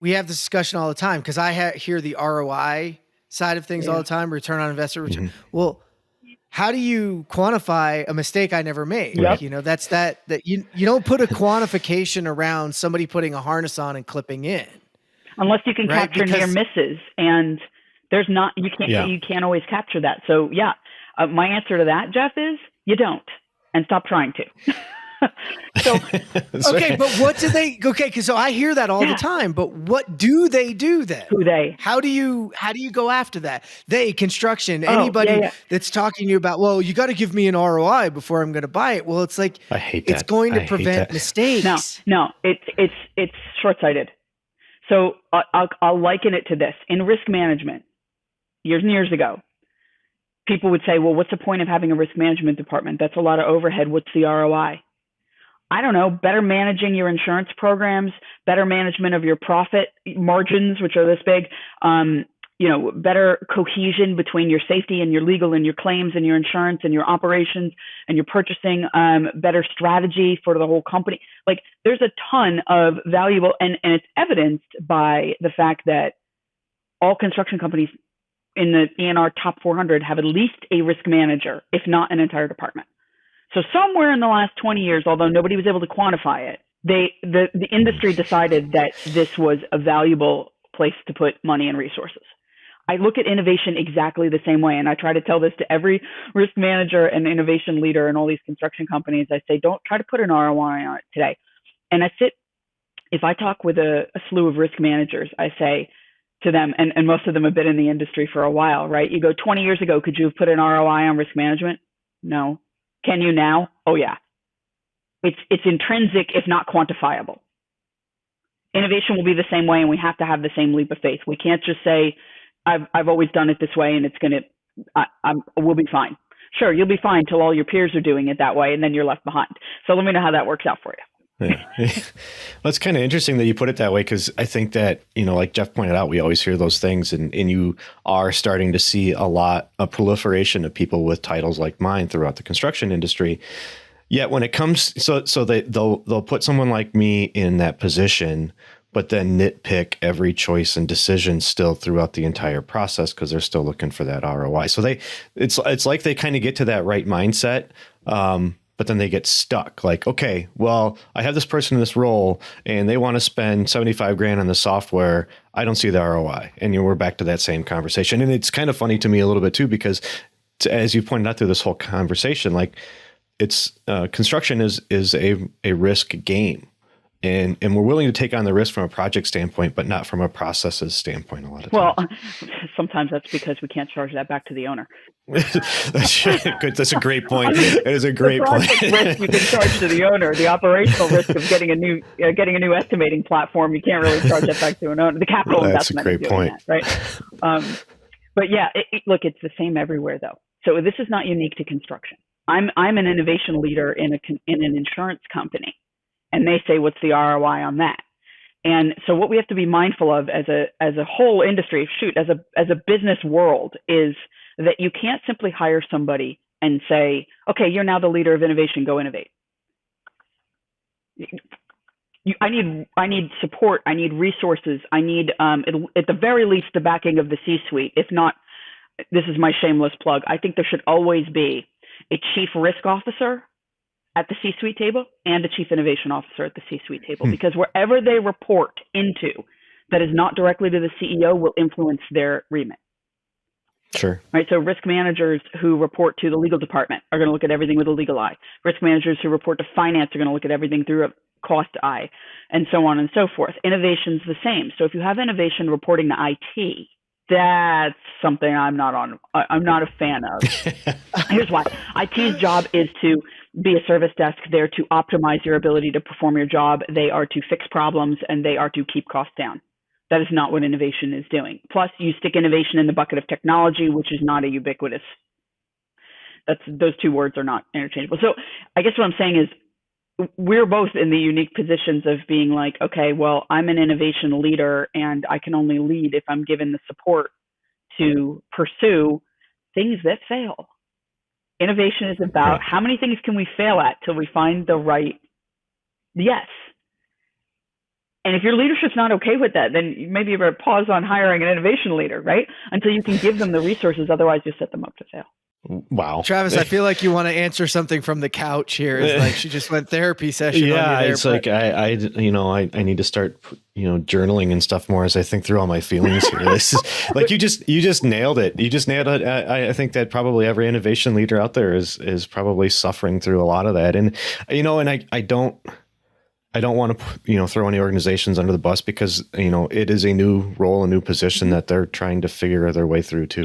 we have this discussion all the time because I hear the ROI side of things all the time, return on investor return. Mm-hmm. Well, how do you quantify a mistake I never made? Right. You know, that you don't put a quantification around somebody putting a harness on and clipping in. Unless you can Right? capture near misses, and there's not, you can't always capture that. So yeah, my answer to that, Jeff, is you don't, and stop trying to. So okay, but what do they? Okay, because so I hear that all the time. But what do they do then? Who they? How do you go after that? They, construction, anybody that's talking to you about, well, you got to give me an ROI before I'm going to buy it. Well, it's like, I hate that. It's going to prevent mistakes. No, it's short-sighted. So I'll liken it to this. In risk management, years and years ago, people would say, well, what's the point of having a risk management department? That's a lot of overhead. What's the ROI? I don't know, better managing your insurance programs, better management of your profit margins, which are this big, better cohesion between your safety and your legal and your claims and your insurance and your operations and your purchasing, better strategy for the whole company. Like, there's a ton of valuable, and it's evidenced by the fact that all construction companies in the ENR top 400 have at least a risk manager, if not an entire department. So somewhere in the last 20 years, although nobody was able to quantify it, the industry decided that this was a valuable place to put money and resources. I look at innovation exactly the same way, and I try to tell this to every risk manager and innovation leader in all these construction companies. I say, don't try to put an ROI on it today. And if I talk with a slew of risk managers, I say to them, and most of them have been in the industry for a while, right? You go, 20 years ago, could you have put an ROI on risk management? No. Can you now? Oh yeah. It's intrinsic, if not quantifiable. Innovation will be the same way, and we have to have the same leap of faith. We can't just say, I've always done it this way, and it's we'll be fine. Sure, you'll be fine till all your peers are doing it that way, and then you're left behind. So let me know how that works out for you. Yeah. Well, it's kind of interesting that you put it that way, because I think that, like Jeff pointed out, we always hear those things, and you are starting to see a proliferation of people with titles like mine throughout the construction industry. Yet when it comes, so they'll put someone like me in that position, but then nitpick every choice and decision still throughout the entire process because they're still looking for that ROI. So it's like they kind of get to that right mindset. But then they get stuck. Like, okay, well, I have this person in this role and they want to spend $75,000 on the software. I don't see the ROI. And we're back to that same conversation. And it's kind of funny to me a little bit too, because as you pointed out through this whole conversation, like it's construction is a risk game. And we're willing to take on the risk from a project standpoint, but not from a processes standpoint a lot of times. Well, sometimes that's because we can't charge that back to the owner. That's good. That's a great point. It is a great point. The risk you can charge to the owner. The operational risk of getting a new estimating platform, you can't really charge that back to an owner. The capital investment. That's a great point, right? But yeah, look, it's the same everywhere though. So this is not unique to construction. I'm an innovation leader in an insurance company. And they say, what's the ROI on that? And so what we have to be mindful of as a whole industry, as a business world, is that you can't simply hire somebody and say, okay, you're now the leader of innovation, go innovate. I need support. I need resources. I need, at the very least, the backing of the C-suite. If not, this is my shameless plug, I think there should always be a chief risk officer at the C-suite table and a chief innovation officer at the C-suite table, because wherever they report into that is not directly to the CEO will influence their remit. Sure. Right. So risk managers who report to the legal department are going to look at everything with a legal eye. Risk managers who report to finance are going to look at everything through a cost eye, and so on and so forth. Innovation's the same. So if you have innovation reporting to IT, that's something I'm not a fan of. Here's why. IT's job is to be a service desk there to optimize your ability to perform your job. They are to fix problems, and they are to keep costs down. That is not what innovation is doing. Plus, you stick innovation in the bucket of technology, which is not a ubiquitous. Those two words are not interchangeable. So I guess what I'm saying is we're both in the unique positions of being like, okay, well, I'm an innovation leader and I can only lead if I'm given the support to pursue things that fail. Innovation is about how many things can we fail at till we find the right yes. And if your leadership's not okay with that, then maybe you better pause on hiring an innovation leader, right? Until you can give them the resources. Otherwise, you set them up to fail. Wow. Travis, I feel like you want to answer something from the couch here. It's like she just went therapy session. Yeah, on you there, it's like I need to start journaling and stuff more as I think through all my feelings here. This is like you just nailed it. You just nailed it. I think that probably every innovation leader out there is probably suffering through a lot of that. And I don't want to throw any organizations under the bus because it is a new role, a new position that they're trying to figure their way through too.